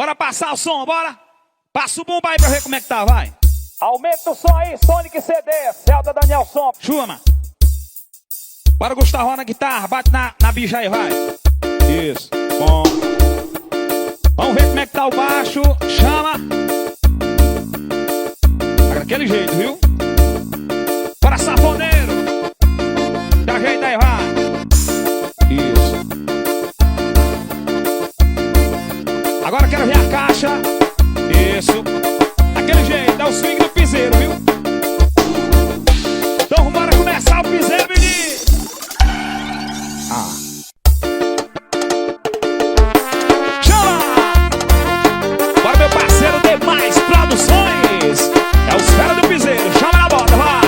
Bora passar o som, bora. Passa o bumbo aí pra ver como é que tá, vai. Aumenta o som aí, Sonic CD, Celta Daniel Som. Chuma. Bora, Gustavo na guitarra, bate na bicha aí, vai. Isso, bom. Vamos ver como é que tá o baixo. Chama. Tá daquele jeito, viu? Bora, safoneiro. Dá jeito aí, vai. Isso. Agora quero ver a caixa. Isso. Daquele jeito, dá o swing do piseiro, viu? Então bora começar o piseiro, menino. Chama! Bora, meu parceiro, Demais Produções. É os fera do piseiro, chama na bota, vai.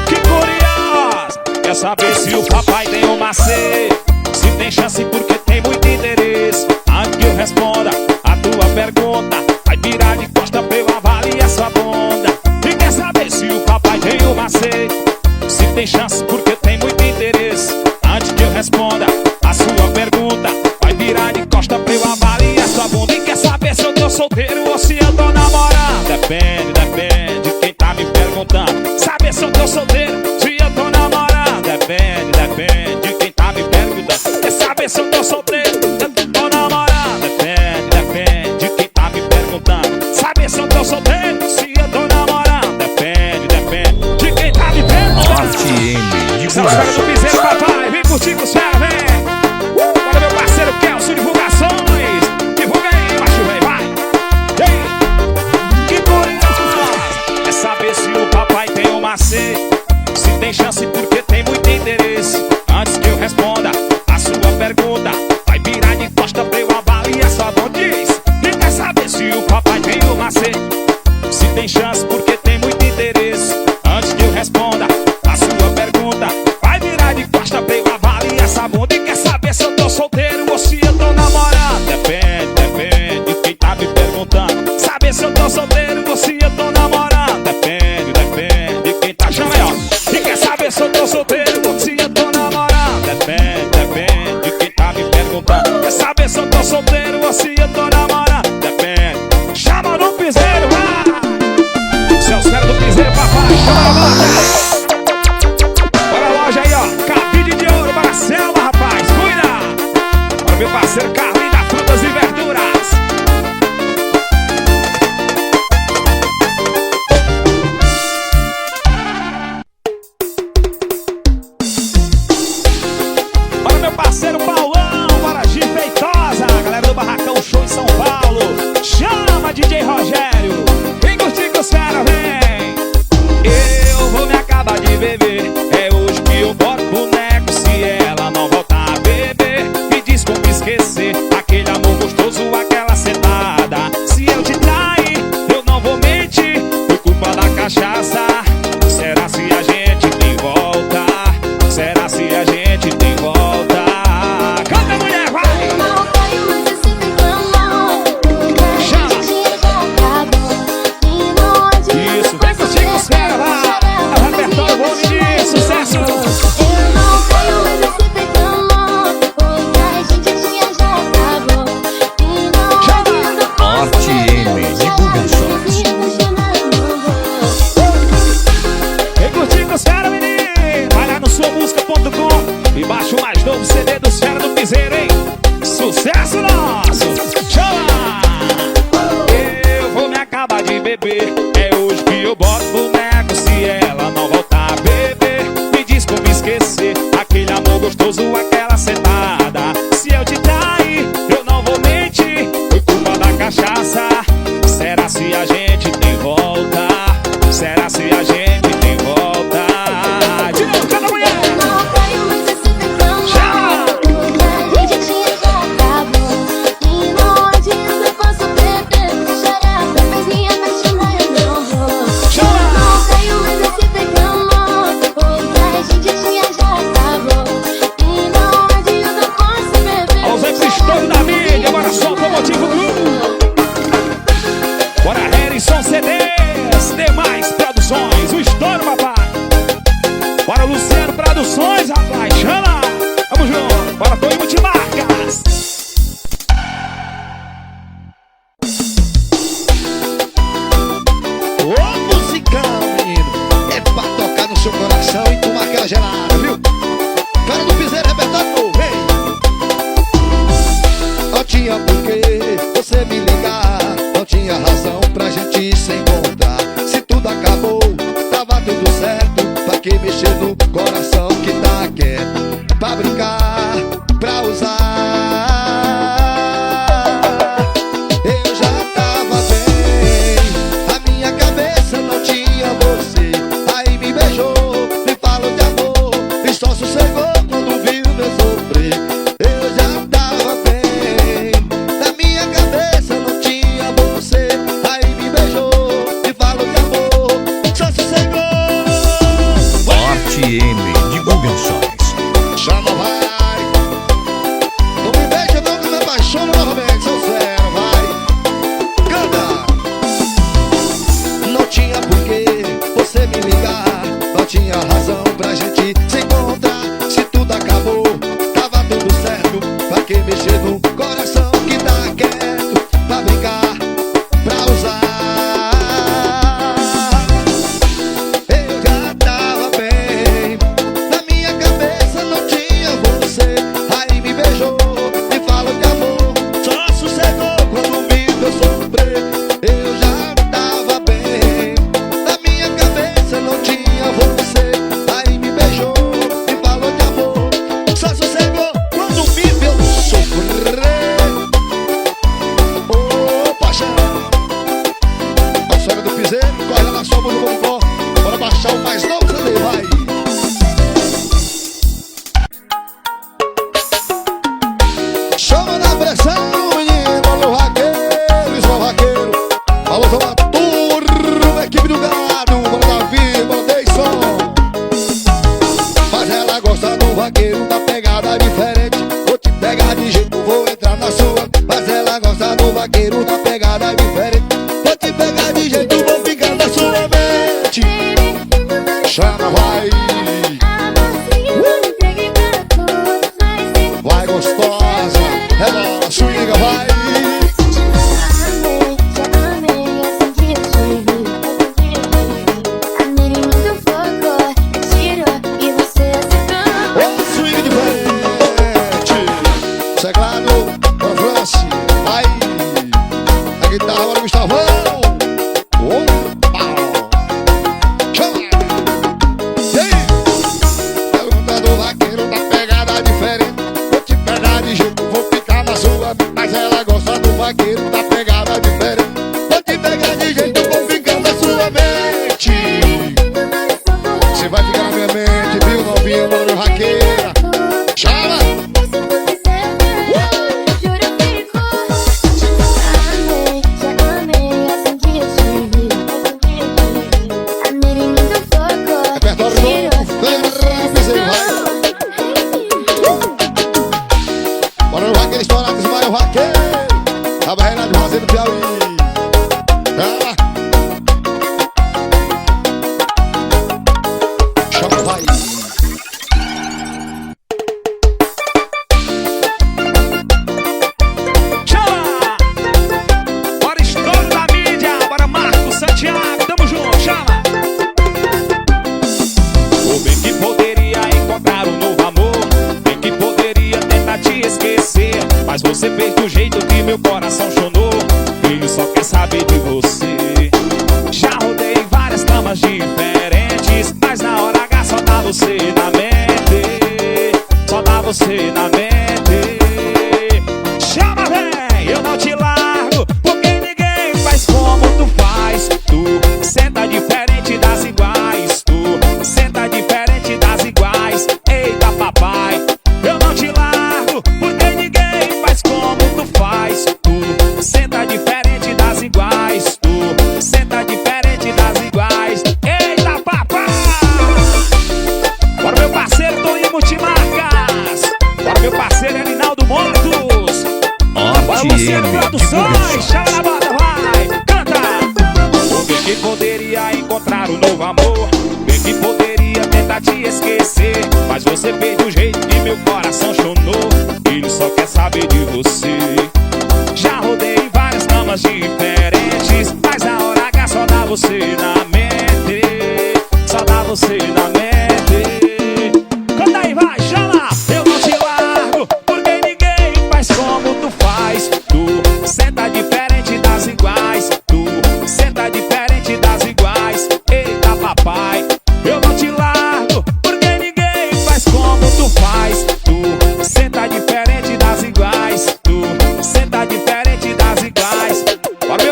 Que curioso. Quer saber se o papai tem um macete? Se tem chance porque tem muito interesse. Antes que eu responda a tua pergunta, vai virar de costa pra eu avaliar sua bunda. E quer saber se o papai tem um macete? Se tem chance porque tem muito interesse. Antes que eu responda a sua pergunta, vai virar de costa pra eu avaliar sua bunda. E quer saber se eu tô solteiro ou se eu tô namorando? Depende de quem tá me perguntando. Saber se eu tô solteiro, se eu tô namorando? Depende de quem tá me perguntando. Quer saber se eu tô solteiro, se eu tô namorando? Depende de quem tá me perguntando. Saber se eu tô solteiro, se eu tô namorando? Depende de quem tá me perguntando. Essa é a história do piseiro, papai. Vem curtir com os fera, vem. Bora, meu parceiro Kelso, divulgações. Divulga aí, macho, vem, vai. Ei, que curioso. É saber se o papai tem um macete. Se tem chance porque tem muito interesse. Antes que eu responda a sua pergunta, vai virar de costa pra eu avaliar sua bunda. Diz, e quer saber se o papai tem um macete? Se tem chance porque tem muito interesse. Antes que eu responda a sua pergunta, vai virar de costa pra eu avaliar essa bunda. E quer saber se eu tô solteiro ou se eu tô namorando? Depende de quem tá me perguntando. Saber se eu tô solteiro ou se eu tô namorando? Depende de quem tá chamando. E quer saber se eu tô solteiro ou se eu tô namorando? Depende de quem tá me perguntando. Quer saber se eu tô solteiro ou se eu tô namorando? Depende. Chama no piseiro, vai! Seus fera do piseiro, papai, chama na bota. Bora a loja aí, ó, cabide de ouro para a selva, rapaz, cuida. Bora, meu parceiro Carlinhos da Frutas e Verduras. Bora, meu parceiro Paulão, bora G Feitosa, galera do Barracão Show em São Paulo. Chama DJ Rogério, vem curtir com os fera, vem. Eu vou me acabar de beber, é hoje que eu boto boneco. Se ela não voltar a beber, me diz como esquecer aquele amor gostoso, aquela sentada. Se eu te trair, eu não vou mentir, foi culpa da cachaça. Será se a gente tem volta? Será se a gente tem volta? Canta, mulher, vai! Chama! do vaqueiro na pegada diferente. Vou te pegar de jeito, vou ficar na sua mente. Chama, vai. Vai gostosa, ela swinga, vai. Teclado, Franci, vai. A guitarra, agora Gustavão. Opa! Chama! E aí? Pergunta do vaqueiro da pegada diferente. Vou te pegar de jeito, vou ficar na sua. Mas ela gosta do vaqueiro da pegada diferente. Vou te pegar de jeito, vou ficar na sua mente. Você vai ficar na minha mente, viu, novinha, mano, vaqueira. Chama! Bora no vaqueiro estourado, desmaia o vaqueiro. A barreira de Rosa do Piauí. Ela. Chama, vai. Chama! Bora estouro da mídia. Bora Marcos Santiago, tamo junto, chama! O bem que poderia encontrar um novo amor, bem que poderia tentar te esquecer, mas você fez do jeito que meu coração chonou. Ele só quer saber de você. Já rodei várias camas diferentes, mas na hora H só dá você na mente. Só dá você na mente. Chama, vem, eu não te largo, porque ninguém faz como tu faz. Tu senta diferente das iguais. Tu senta diferente das iguais. Eita, papai, eu não te largo, porque ninguém faz como tu faz. Tu senta diferente das iguais. Tu senta diferente das iguais. Eita, papai. Bora meu parceiro Toninho Multimarcas. Bora meu parceiro Erinaldo Motos. Bora Luciano Produções. Chama na bota, vai, canta. O bem que poderia encontrar um novo amor, bem que poderia tentar te esquecer, mas você fez do jeito que meu coração chonou. Ele só quer saber de você. Já rodei várias camas diferentes, mas na hora H só dá você na mente. Só dá você na mente. Canta aí, vai, chama! Eu não te largo, porque ninguém faz como tu faz. Tu senta diferente das iguais. Tu senta diferente das iguais. Eita, papai, eu não te largo, porque ninguém faz como tu faz. Tu senta diferente das iguais. Tu senta diferente das iguais. Bora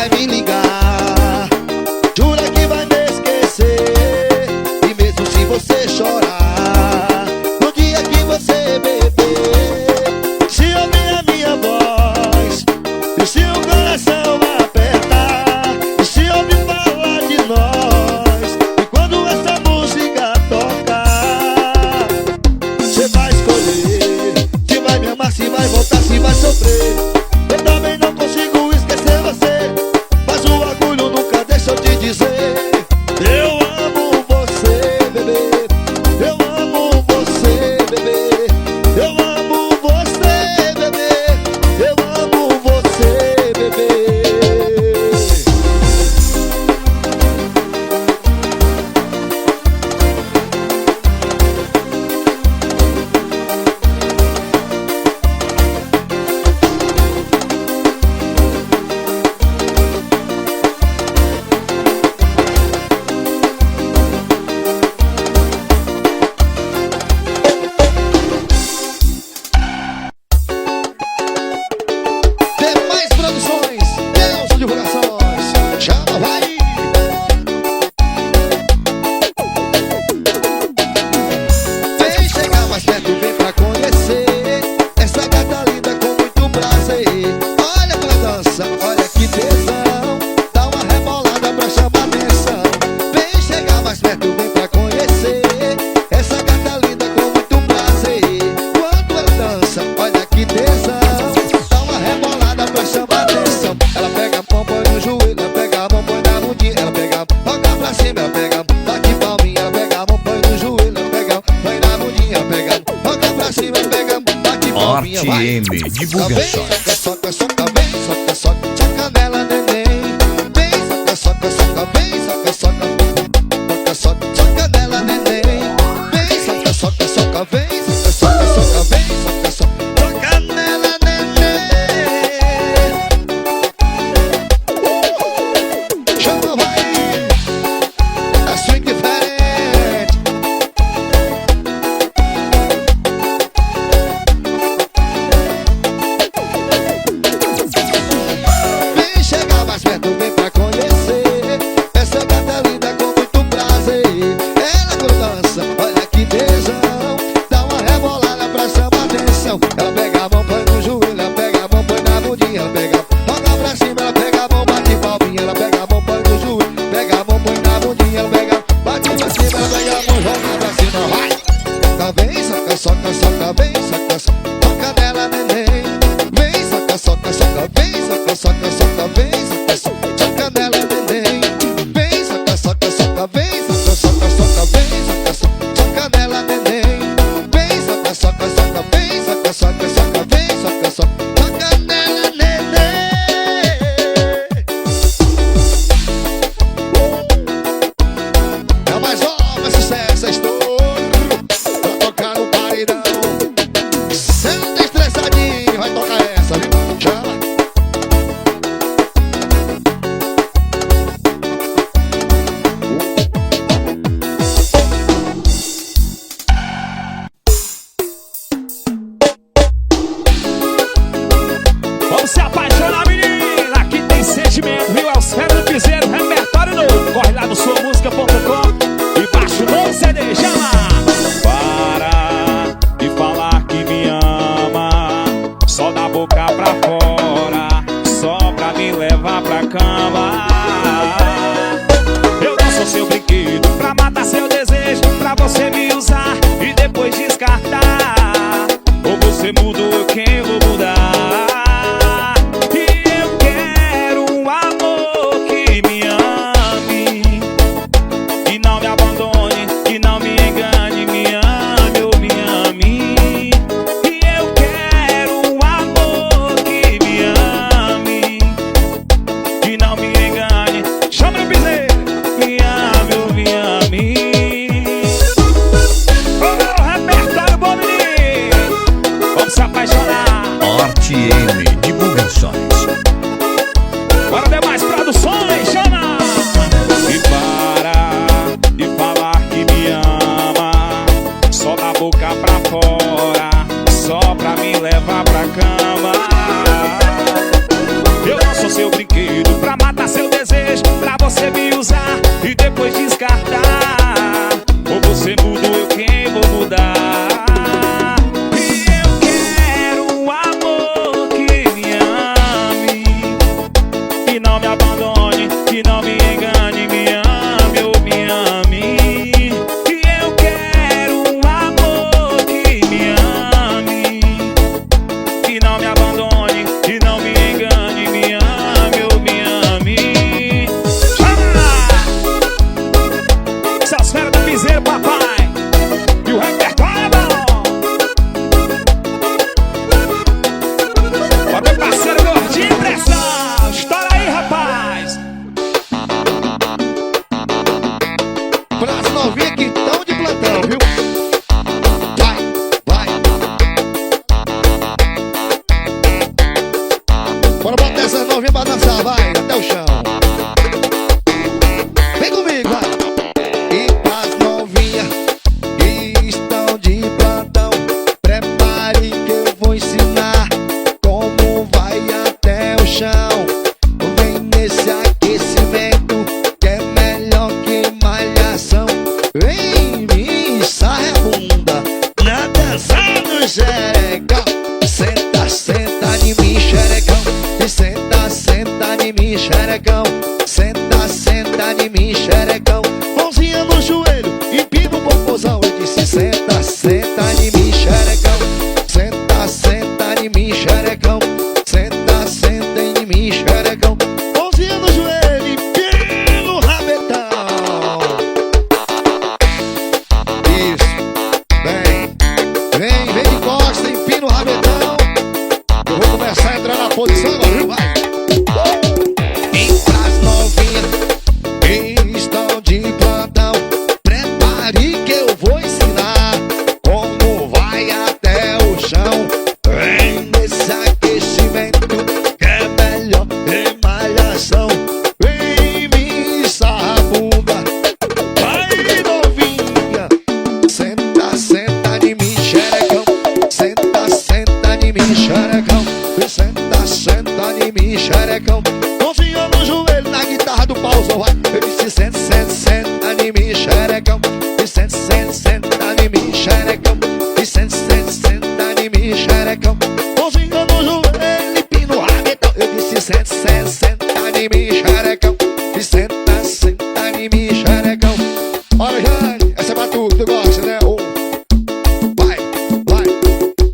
vai me ligar. Jura que vai me esquecer. E mesmo se você chorar, no dia que você beber, se ouvir a minha voz, e se o coração apertar, e se ouvir falar de nós, e quando essa música tocar, você vai escolher se vai me amar, se vai voltar, se vai sofrer. Eu também não consigo esquecer você, mas o orgulho nunca deixa eu te dizer: eu amo você, bebê. Eu amo você, bebê. Eu amo você, bebê. Eu amo você, bebê. Demais produções, Deus divulgações, chama, vai! Vem chegar mais perto, vem pra conhecer essa gata linda com muito prazer. Olha pra dança, olha que tesão, dá uma rebolada pra chamar atenção. Vem chegar mais perto, vem pra conhecer essa gata linda com muito prazer. Quando ela dança, olha que tesão, dá uma rebolada pra chamar atenção. Ela pega a mão, põe no joelho, ela pega a mão, põe na bundinha, ela pega a mão, toca pra cima, ela pega a mão, bate palminha, ela pega a mão, põe no joelho, ela pega a mão, põe na bundinha, ela pega a mão, toca pra cima, ela pega a mão, bate palminha, vai. Divulgações. Soca, soca, vem, soca, soca, soca nela, neném. Vem, soca, soca, soca, vem, soca, soca, soca, soca, soca nela, neném. Vem, soca, soca, soca, vem, soca, soca, soca, vem, soca, soca, soca nela, neném. Chama, vai, a swing diferente. Vem chegar mais perto, vem pra conhecer essa gata linda com muito prazer. Ela com dança, olha que tesão, dá uma rebolada pra chamar atenção. Ela pega a mão, põe no joelho, ela pega a mão, põe na bundinha, ela pega a mão, toca pra cima, ela pega a mão, bate palminha, ela pega a mão, põe no joelho, pega a mão, põe na bundinha, ela pega a mão, bate pra cima, ela pega a mão, joga pra cima, vai. Soca, vem, soca, soca, soca, vem, soca, soca, toca nela, neném. Vem, soca, soca, soca, vem, soca, soca, soca, vem, soca, soca, soca nela, neném. Vem, soca, soca, soca, vem, soca, soca, soca, vem, soca, soca, soca nela, neném. Vem, soca, soca, soca, vem, soca, soca, soca, vem, soca, soca, soca nela, neném. É mais nova, sucesso, é estouro pra tocar no paredão. Senta estressadinho, vai tocar essa, viu? Chama. Vamos se apaixonar, menina. Aqui tem sentimento, viu? É os Fera do Piseiro, repertório novo. Corre lá no suamusica.com e baixa o novo CD. Chama! Para de falar que me ama, só da boca pra fora, só pra me levar pra cama. Eu não sou seu brinquedo pra matar seu desejo, pra você me usar e depois descartar. Ou você muda ou eu quem vou mudar. E eu quero um amor que me ame, que não me abandone, que não me engane, me ame ou me ame. E eu quero um amor que me ame, que não me engane. Chama no piseiro, me ame ou me ame. Oh, repertório bom, menino. Vamos se apaixonar. que não me engane, me ame ou me ame. E eu quero um amor que me ame, que não me abandone, que não me engane, me ame ou me ame. Essas feras do piseiro, papai. E o repertório é bom. Ó, meu parceiro gordinho, pressão. Estoura aí, rapaz. Pras novinhas que estão de plantão, viu? Vai, vai. Bora botar essas novinhas pra dançar, vai, até o chão. Vem comigo, vai. E pras novinhas que estão de plantão, prepare que eu vou ensinar como vai até o chão. Vem nesse aquecimento que é melhor que malhação. Vem me sai a bunda na dança do xerecão. Senta, senta em mim, xerecão. E senta, senta em mim, xerecão. Senta, senta em mim, xerecão. Mãozinha no joelho, empina o popozão. Eu disse senta, senta em mim, xerecão. Senta, senta em mim, xerecão. Senta, senta em mim, xerecão. Mãozinha no joelho, empina o rabetão. Isso, vem de costa, empina o rabetão. Eu vou começar a entrar na posição agora, viu? Vai. E pras novinhas que estão de plantão, prepare que eu vou ensinar como vai até o chão. Vem nesse aquecimento que é melhor que malhação. Vem me sarra a bunda, vai novinha. Senta, senta em mim, xerecão. Senta, senta em mim, xerecão. Senta, senta em mim, xerecão. Mãozinha no joelho, na guitarra do pauzão, vai. Eu disse senta, senta, senta em mim, xerecão. E senta, senta, senta em mim, xerecão. E senta, senta, senta em mim, xerecão. Mãozinha no joelho, empina o rabetão. Eu disse senta, senta, senta em mim, xerecão. E senta, senta em mim, xerecão. Olha, Jane, essa é pra tu, tu gosta, né? Oh. Vai, vai.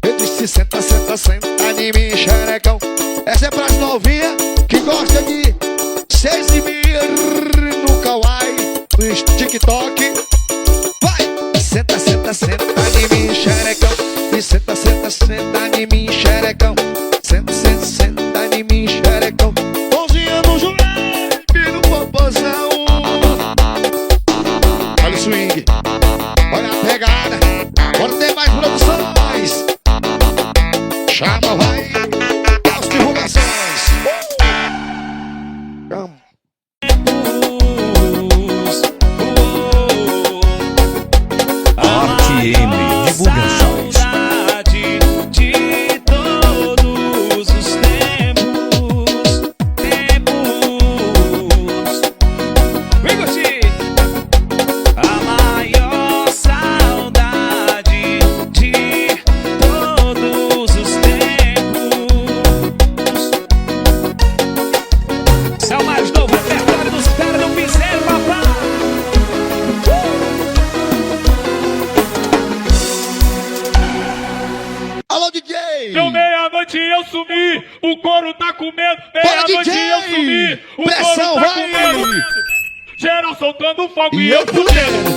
Eu disse senta, senta, senta em mim, xerecão. Essa é pras novinhas que gostam de se exibir no kawaii, no TikTok. Vai! Senta, senta, senta em mim, xerecão. E senta, senta, senta em mim, xerecão. Senta, senta, senta em mim, xerecão. Mãozinha no joelho e no popozão. Olha o swing, olha a pegada. Bora ter mais produções. Chama, vai. As divulgações. Chama. RTM Divulgações. De todos os tempos. Vem curtir. A maior saudade de todos os tempos. Esse é o mais novo repertório dos caras do piseiro, papai. Alô, DJ! Deu meia-noite e eu sumi, o couro tá comendo. Bora, Meia-noite DJ! e eu sumi, o Pressão, couro tá vai! comendo. Geral soltando fogo E e eu eu fudendo,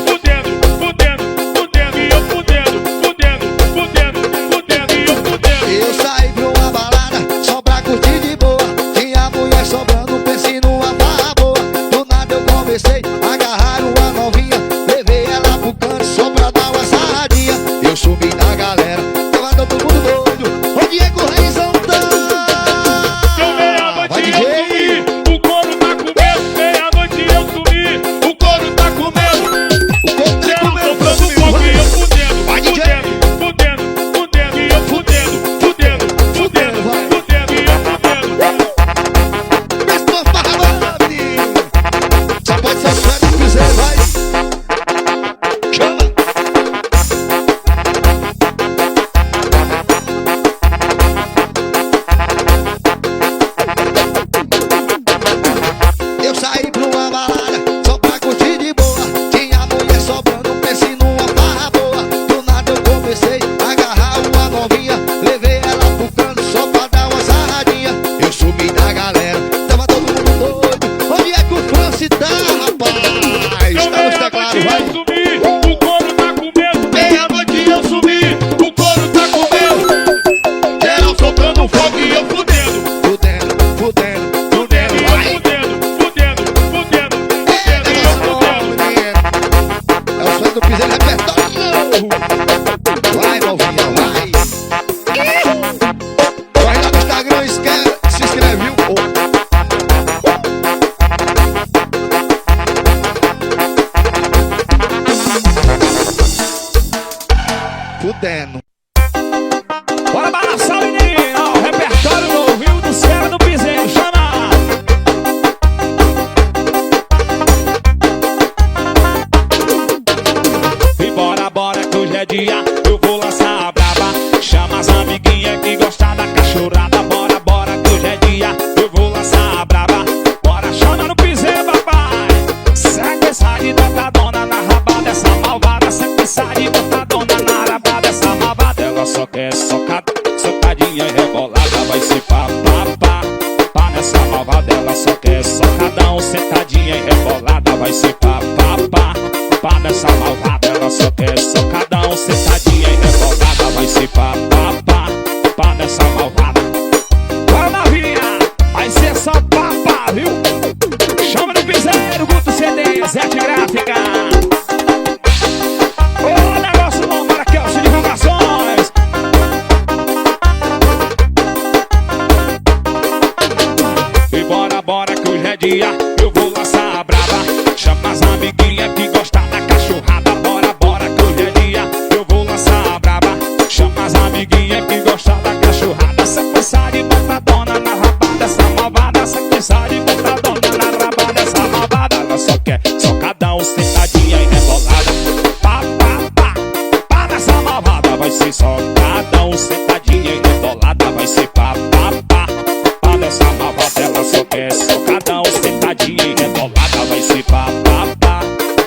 fudendo, fudendo, fudendo. E eu fudendo, fudendo, fudendo, fudendo. E eu fudendo. Eu saí pra uma balada só pra curtir de boa. Tinha mulher sobrando, pensei numa barra boa. Do nada eu comecei a agarrar uma novinha. Levei ela pro canto só pra dar uma sarradinha. Eu subi na galera, tava todo mundo doido. O Diego Reizão tá. Deu meia-noite Vai, e DJ! eu sumi, o couro tá comendo. Meia-noite e eu sumi, o couro tá comendo. O corpo tá Geral comendo, soltando comigo, fogo e eu vai. fudendo, Vai, DJ! fudendo, fudendo, fudendo. E eu fudendo, fudendo, fudendo. Bora balançar, menino. Ó, o repertório novo, viu? Dos caras do piseiro. Chama! E bora, bora, que hoje é dia. Eu vou lançar a braba. Chama as amiguinhas que gostam da cachorrada. Bora, bora, que hoje é dia. Eu vou lançar a braba. Bora, chama no piseiro, papai. Segue essa de botadona na rabada. Essa malvada, segue essa de botadona na rabada. Essa malvada, ela só quer socadinha e rebolada. Vai ser pá, pá, pá. Pá nessa malvada, ela só quer socadão, sentadinha e rebolada. Vai ser pá, pá, pá. Pá nessa malvada, ela só quer socadão, sentadinha e rebolada. Vai ser pá, pá, pá. Pá nessa malvada. Bora, novinha, vai ser só pá, pá, viu? Chama no piseiro, Guto CD, Zete Gráfica. Ô, negócio bom, para Kelso Divulgações. E bora, bora, que hoje é dia. Eu vou lançar a braba. Chama as amiguinhas que gostam da cachorrada. Bora, bora, que hoje é dia. Eu vou lançar a braba. Chama as amiguinhas que gostam da cachorrada. Sequência de botadona na rabada. Essa malvada, sequência de botadona na rabada. Essa malvada, ela só quer socadão, sentadinha e rebolada. Pá, pá, pá. Pá nessa malvada. Vai ser socadão, sentadinha e rebolada. Vai ser pá, pá, pá. Pá nessa malvada, ela só quer socadão, sentadinha e rebolada. Vai ser pá, pá, pá.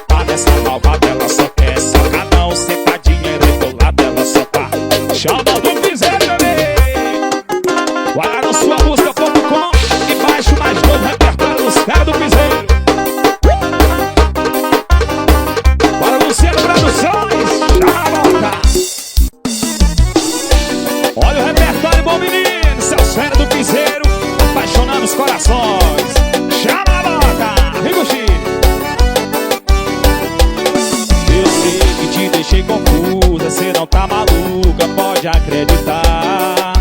Pá nessa malvada, ela só quer socadão, sentadinha e rebolada. Ela só tá. Chama do piseiro, bebê. Guarda no sua música.com e baixe mais novo repertório dos caras do piseiro. Bora, Luciano Produções. Chama a volta. Olha o repertório, bom menino. Seus fera do piseiro, apaixonando os corações. Chama a volta. Vem, Guxi. Eu sei que te deixei confusa. Cê não tá maluca, pode acreditar.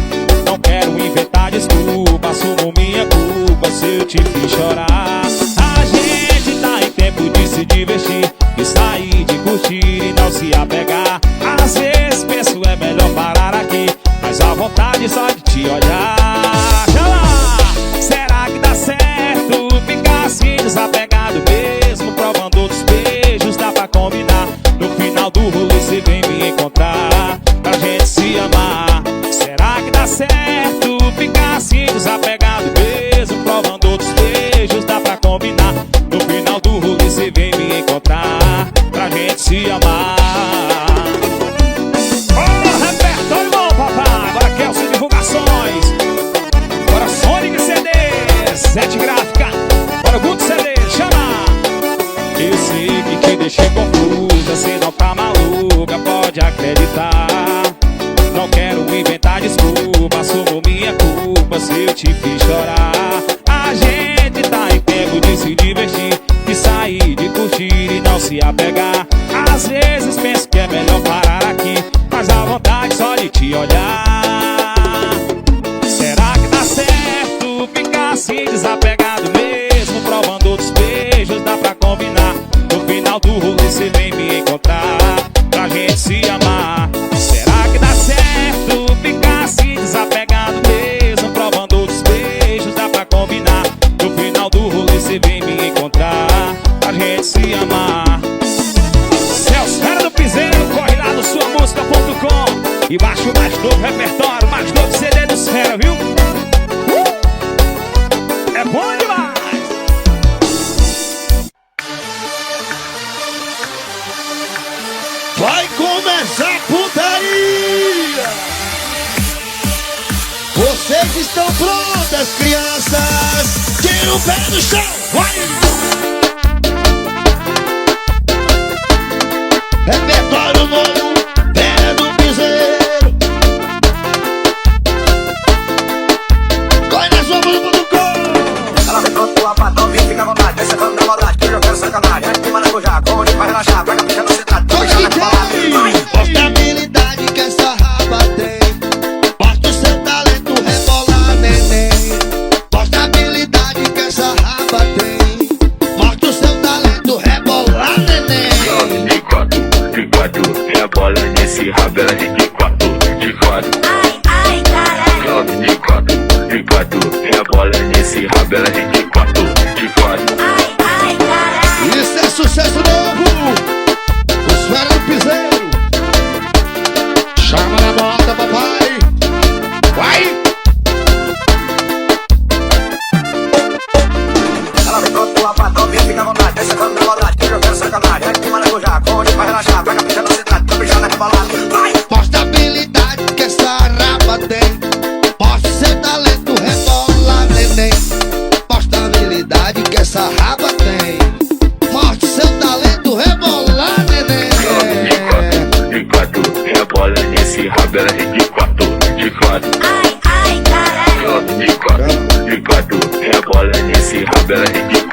Não quero inventar desculpa, assumo minha culpa se eu te fiz chorar. A gente tá em tempo de se divertir, de sair, de curtir e não se apegar. Às vezes penso é melhor parar aqui, mas a vontade só de te olhar. Já lá, será que dá certo ficar assim desapegado mesmo, provando outros beijos, dá pra combinar. No final do rolê cê vem me encontrar, pra gente se amar. Será que dá certo ficar assim desapegado mesmo, provando outros beijos, dá pra combinar. No final do rolê cê vem me encontrar, pra gente se amar. Oh, repertório bom, papai. Agora Kelso Divulgações. Bora Sonic CD, Zete Gráfica. Bora Guto CD, chama. Eu sei que te deixei confusa, cê não tá maluca, pode acreditar. Não quero inventar desculpa, assumo minha culpa se eu te fiz chorar. A gente tá em tempo de se divertir, de sair, de curtir e não se apegar. Às vezes penso que é melhor parar aqui, mas a vontade só de te olhar. Será que dá certo ficar assim desapegado mesmo, provando outros beijos, dá pra combinar. No final do rolê cê vem me encontrar, pra gente se amar. Será que dá certo ficar assim desapegado mesmo, provando outros beijos, dá pra combinar. No final do rolê cê vem me encontrar, pra gente se amar. Celso Fera do Piseiro, corre lá no suamusica.com e baixa o mais novo repertório, mais novo CD dos Fera, viu? É bom demais! Vai começar a putaria! Vocês estão prontas, crianças? Tira o pé do chão, vai! Repertório novo, Fera do Piseiro. Corre na sua música.com. Ela vem pronto pro apadão, vem, fica à vontade. Deixa vamos na maldade, que eu quero sacanagem. Aqui maracujá, com onde vai relaxar, pega a picha na cidade. Habilidade que essa raba tem, mostra o seu talento, rebolar, neném. Mostra a habilidade que essa raba tem, mostra o seu talento, rebolar, neném. Ligado, rebola nesse rabo, ela balada. Vai! Mostra a habilidade que essa raba tem. Mostra seu talento, rebola, neném. Mostra a habilidade que essa raba tem. Mostra seu talento, rebola, neném. De quatro, rebola nesse rabo, ela de quatro, de quatro. Ai, ai, caralho. De quatro, rebola nesse rabo, ela de